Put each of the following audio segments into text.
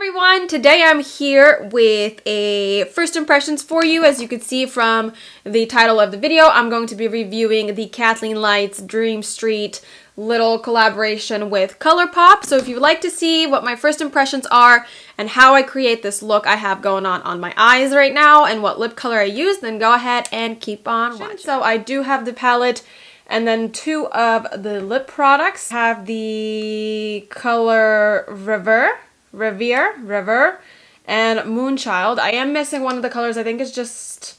everyone, today I'm here with a first impressions for you. As you can see from the title of the video, I'm going to be reviewing the Kathleen Lights Dream Street little collaboration with Colourpop. So if you would like to see what my first impressions are and how I create this look I have going on my eyes right now and what lip color I use, then go ahead and keep on watching. So I do have the palette and then two of the lip products. I have the color River and Moonchild. I am missing one of the colors. I think it's just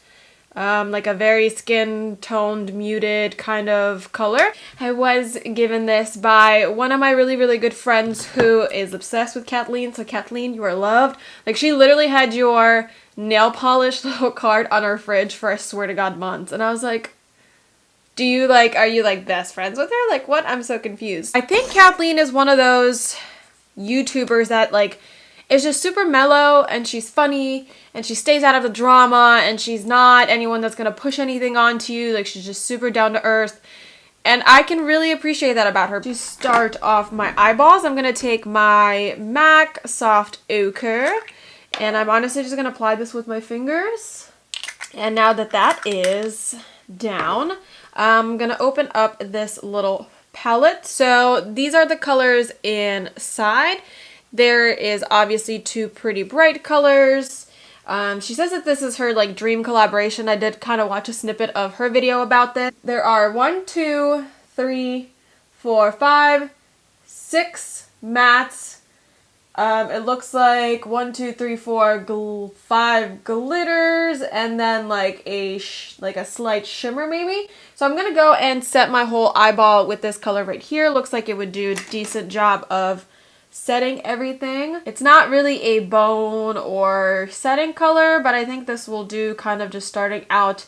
like a very skin toned muted kind of color. I was given this by one of my really good friends who is obsessed with Kathleen. So Kathleen, you are loved. Like, she literally had your nail polish little card on her fridge for, I swear to God, months. And I was like, are you like best friends with her? Like, what? I'm so confused. I think Kathleen is one of those YouTubers that like is just super mellow, and she's funny, and she stays out of the drama, and she's not anyone that's gonna push anything onto you. Like, she's just super down to earth, and I can really appreciate that about her. To start off my eyeballs, I'm gonna take my MAC Soft Ochre, and I'm honestly just gonna apply this with my fingers. And now that that is down, I'm gonna open up this little palette. So these are the colors inside. There is obviously two pretty bright colors. She says that this is her like dream collaboration. I did kind of watch a snippet of her video about this. There are 1, 2, 3, 4, 5, 6 mattes. It looks like 1, 2, 3, 4, 5 glitters, and then like a slight shimmer maybe. So I'm gonna go and set my whole eyeball with this color right here. Looks like it would do a decent job of setting everything. It's not really a bone or setting color, but I think this will do kind of just starting out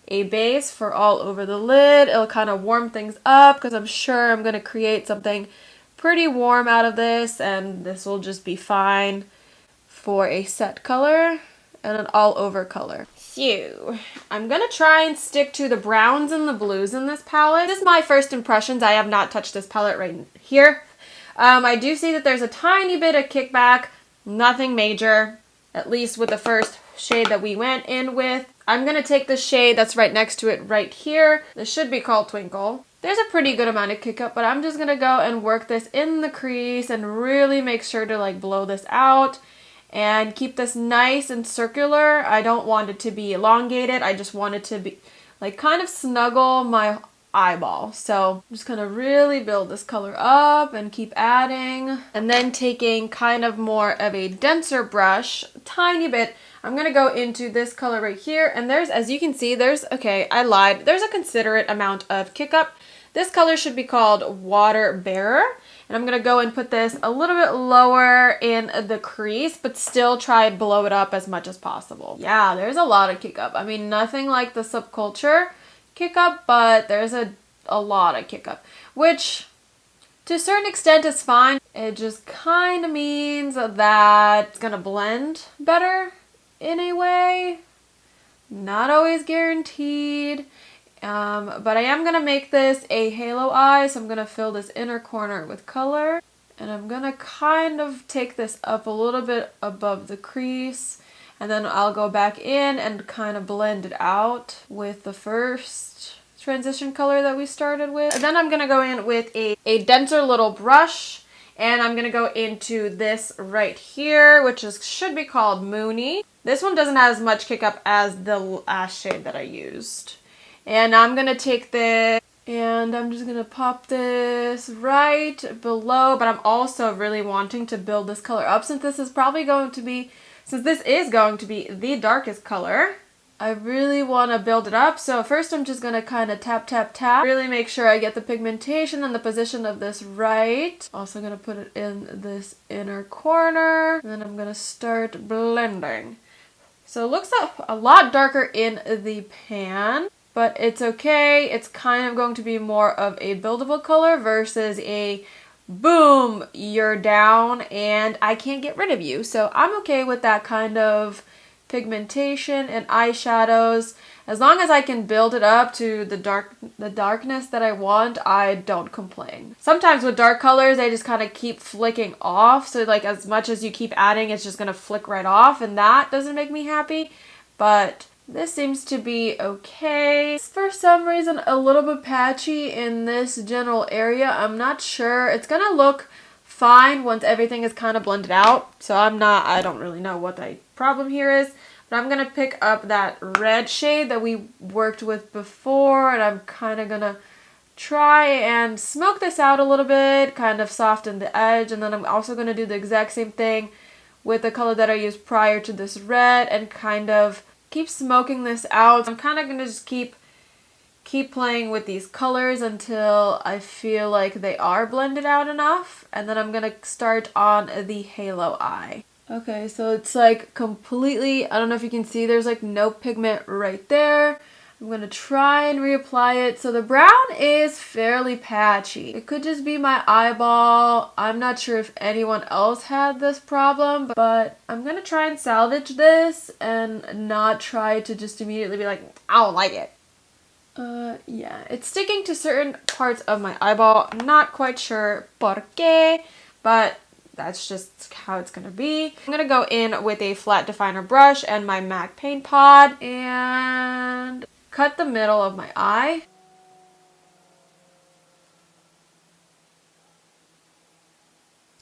a base for all over the lid. It'll kind of warm things up because I'm sure I'm gonna create something pretty warm out of this, and this will just be fine for a set color and an all over color. So I'm gonna try and stick to the browns and the blues in this palette. This is my first impressions. I have not touched this palette right here. I do see that there's a tiny bit of kickback, nothing major, at least with the first shade that we went in with. I'm gonna take the shade that's right next to it right here. This should be called Twinkle. There's a pretty good amount of kick up, but I'm just gonna go and work this in the crease and really make sure to like blow this out and keep this nice and circular. I don't want it to be elongated. I just want it to be like kind of snuggle my eyeball. So I'm just gonna really build this color up and keep adding, and then taking kind of more of a denser brush, a tiny bit, I'm gonna go into this color right here, and there's, as you can see, okay, I lied, there's a considerate amount of kick up. This color should be called Water Bearer, and I'm gonna go and put this a little bit lower in the crease, but still try and blow it up as much as possible. Yeah, there's a lot of kick up. I mean, nothing like the Subculture kick up, but there's a lot of kick up, which to a certain extent is fine. It just kind of means that it's gonna blend better in a way. Not always guaranteed. But I am gonna make this a halo eye, so I'm gonna fill this inner corner with color, and I'm gonna kind of take this up a little bit above the crease, and then I'll go back in and kind of blend it out with the first transition color that we started with. And then I'm gonna go in with a denser little brush, and I'm gonna go into this right here, which should be called Moony. This one doesn't have as much kick up as the last shade that I used. And I'm gonna take this and I'm just gonna pop this right below, but I'm also really wanting to build this color up since this is going to be the darkest color. I really want to build it up, so first I'm just gonna kind of tap, really make sure I get the pigmentation and the position of this right. Also gonna put it in this inner corner, and then I'm gonna start blending. So it looks a lot darker in the pan, but it's okay. It's kind of going to be more of a buildable color versus a boom, you're down and I can't get rid of you. So I'm okay with that kind of pigmentation and eyeshadows. As long as I can build it up to the darkness that I want, I don't complain. Sometimes with dark colors, they just kind of keep flicking off. So like as much as you keep adding, it's just going to flick right off, and that doesn't make me happy. But this seems to be okay. It's for some reason a little bit patchy in this general area. I'm not sure. It's going to look fine once everything is kind of blended out. So I don't really know what the problem here is. But I'm going to pick up that red shade that we worked with before, and I'm kind of going to try and smoke this out a little bit, kind of soften the edge, and then I'm also going to do the exact same thing with the color that I used prior to this red and kind of keep smoking this out. I'm kind of going to just keep playing with these colors until I feel like they are blended out enough, and then I'm going to start on the halo eye. Okay, so it's like completely, I don't know if you can see, there's like no pigment right there. I'm going to try and reapply it. So the brown is fairly patchy. It could just be my eyeball. I'm not sure if anyone else had this problem, but I'm going to try and salvage this and not try to just immediately be like, I don't like it. Yeah, it's sticking to certain parts of my eyeball. I'm not quite sure por qué, but that's just how it's gonna be. I'm gonna go in with a flat definer brush and my MAC paint pot and cut the middle of my eye.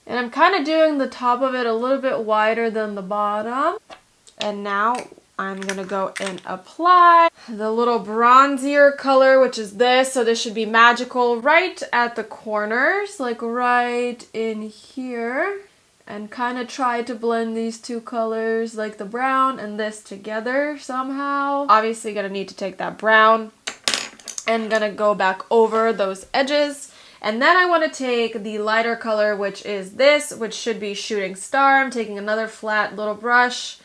And I'm kind of doing the top of it a little bit wider than the bottom. And now I'm gonna go and apply the little bronzier color, which is this. So this should be magical right at the corners, like right in here. And kind of try to blend these two colors, like the brown and this together somehow. Obviously gonna need to take that brown and gonna go back over those edges. And then I want to take the lighter color, which is this, which should be Shooting Star. I'm taking another flat little brush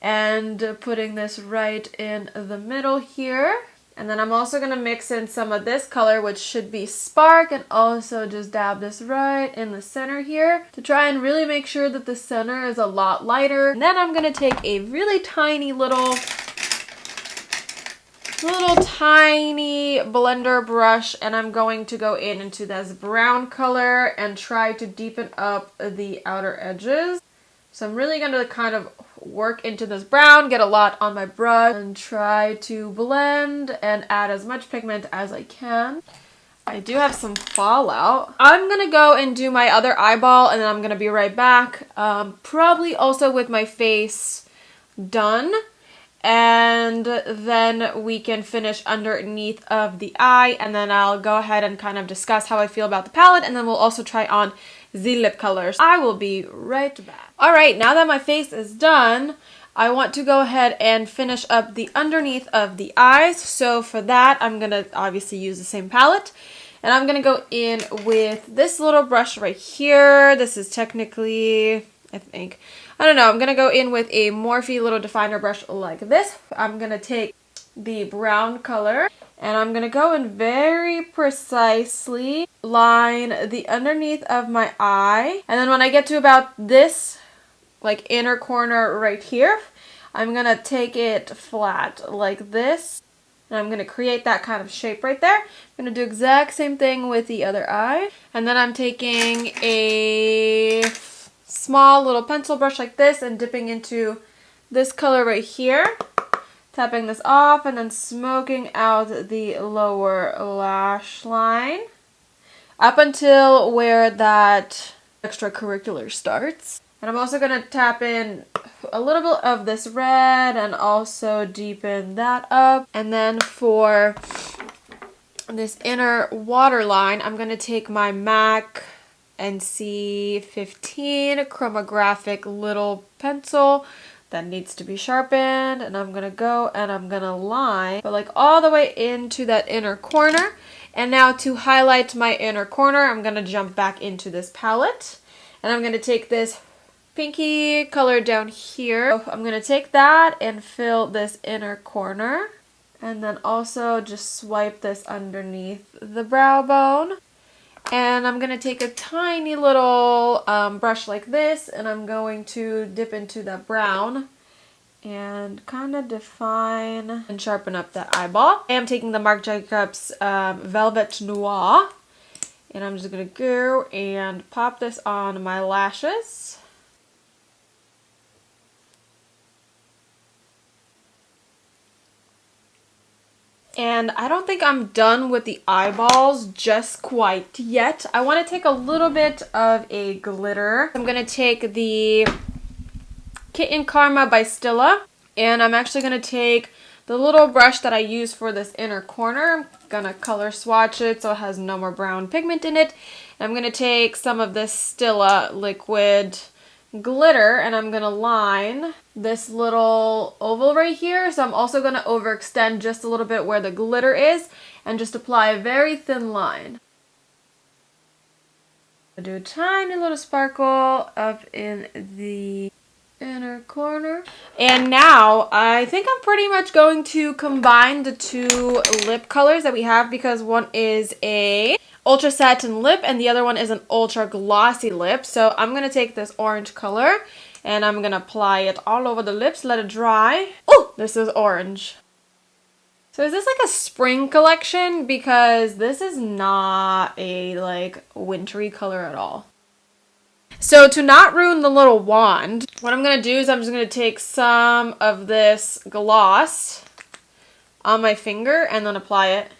and putting this right in the middle here. And then I'm also going to mix in some of this color, which should be Spark, and also just dab this right in the center here to try and really make sure that the center is a lot lighter. And then I'm going to take a really tiny little tiny blender brush, and I'm going to go into this brown color and try to deepen up the outer edges. So I'm really going to kind of work into this brown, get a lot on my brush, and try to blend and add as much pigment as I can. I do have some fallout. I'm going to go and do my other eyeball, and then I'm going to be right back. Probably also with my face done. And then we can finish underneath of the eye, and then I'll go ahead and kind of discuss how I feel about the palette, and then we'll also try on the lip colors. I will be right back. Alright, now that my face is done, I want to go ahead and finish up the underneath of the eyes. So for that, I'm going to obviously use the same palette. And I'm going to go in with this little brush right here. This is technically, I think, I don't know, I'm going to go in with a Morphe little definer brush like this. I'm going to take the brown color and I'm going to go and very precisely line the underneath of my eye. And then when I get to about this like inner corner right here, I'm going to take it flat like this. And I'm going to create that kind of shape right there. I'm going to do the exact same thing with the other eye. And then I'm taking a small little pencil brush like this and dipping into this color right here. Tapping this off and then smoking out the lower lash line up until where that extracurricular starts. And I'm also going to tap in a little bit of this red and also deepen that up. And then for this inner waterline, I'm going to take my MAC NC15 chromographic little pencil that needs to be sharpened, and I'm gonna go and I'm gonna line, but like all the way into that inner corner. And now to highlight my inner corner, I'm gonna jump back into this palette, and I'm gonna take this pinky color down here. I'm gonna take that and fill this inner corner, and then also just swipe this underneath the brow bone. And I'm going to take a tiny little brush like this, and I'm going to dip into that brown and kind of define and sharpen up that eyeball. I am taking the Marc Jacobs Velvet Noir, and I'm just going to go and pop this on my lashes. And I don't think I'm done with the eyeballs just quite yet. I want to take a little bit of a glitter. I'm going to take the Kitten Karma by Stila, and I'm actually going to take the little brush that I use for this inner corner. I'm going to color swatch it so it has no more brown pigment in it. And I'm going to take some of this Stila liquid glitter, and I'm going to line this little oval right here. So I'm also going to overextend just a little bit where the glitter is and just apply a very thin line. I'll do a tiny little sparkle up in the inner corner. And now I think I'm pretty much going to combine the two lip colors that we have, because one is a ultra satin lip and the other one is an ultra glossy lip. So I'm going to take this orange color and I'm going to apply it all over the lips, let it dry. Oh, this is orange. So is this like a spring collection? Because this is not a like wintry color at all. So to not ruin the little wand, what I'm going to do is I'm just going to take some of this gloss on my finger and then apply it.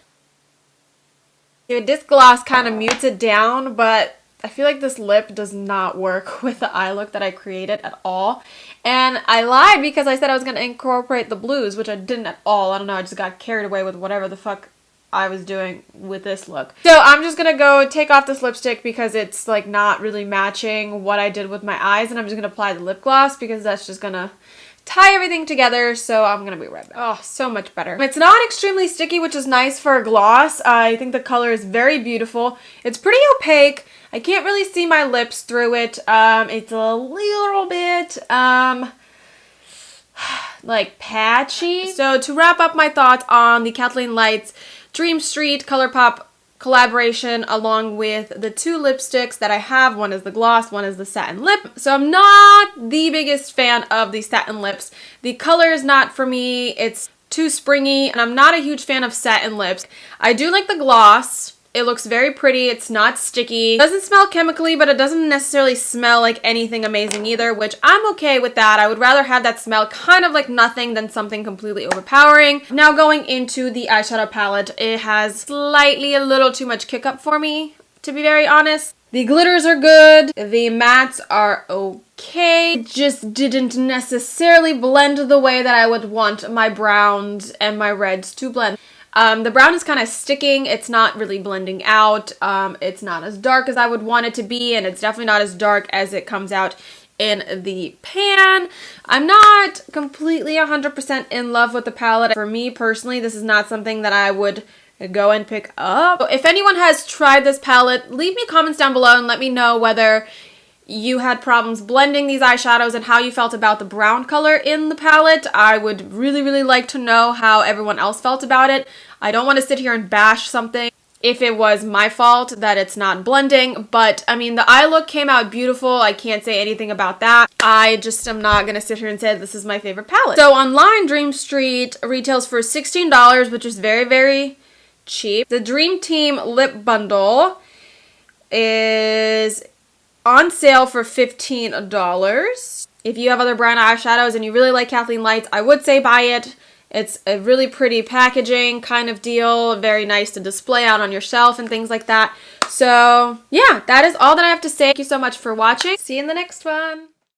Dude, this gloss kind of mutes it down, but I feel like this lip does not work with the eye look that I created at all. And I lied because I said I was going to incorporate the blues, which I didn't at all. I don't know, I just got carried away with whatever the fuck I was doing with this look. So I'm just going to go take off this lipstick because it's like not really matching what I did with my eyes. And I'm just going to apply the lip gloss because that's just going to tie everything together. So I'm going to be right back. Oh, so much better. It's not extremely sticky, which is nice for a gloss. I think the color is very beautiful. It's pretty opaque. I can't really see my lips through it. It's a little bit like patchy. So to wrap up my thoughts on the Kathleen Lights Dream Street Colourpop collaboration, along with the two lipsticks that I have. One is the gloss, one is the satin lip. So I'm not the biggest fan of the satin lips. The color is not for me. It's too springy, and I'm not a huge fan of satin lips. I do like the gloss. It looks very pretty. It's not sticky. It doesn't smell chemically, but it doesn't necessarily smell like anything amazing either, which I'm okay with that. I would rather have that smell kind of like nothing than something completely overpowering. Now going into the eyeshadow palette, it has slightly a little too much kick up for me, to be very honest. The glitters are good. The mattes are okay. It just didn't necessarily blend the way that I would want my browns and my reds to blend. The brown is kind of sticking. It's not really blending out. It's not as dark as I would want it to be, and it's definitely not as dark as it comes out in the pan. I'm not completely 100% in love with the palette. For me personally, this is not something that I would go and pick up. If anyone has tried this palette, leave me comments down below and let me know whether you had problems blending these eyeshadows and how you felt about the brown color in the palette. I would really, really like to know how everyone else felt about it. I don't want to sit here and bash something if it was my fault that it's not blending, but I mean, the eye look came out beautiful. I can't say anything about that. I just am not going to sit here and say this is my favorite palette. So online, Dream Street retails for $16, which is very, very cheap. The Dream Team lip bundle is on sale for $15. If you have other brown eyeshadows and you really like Kathleen Lights, I would say buy it. It's a really pretty packaging kind of deal, very nice to display out on your shelf and things like that. So yeah, that is all that I have to say. Thank you so much for watching. See you in the next one.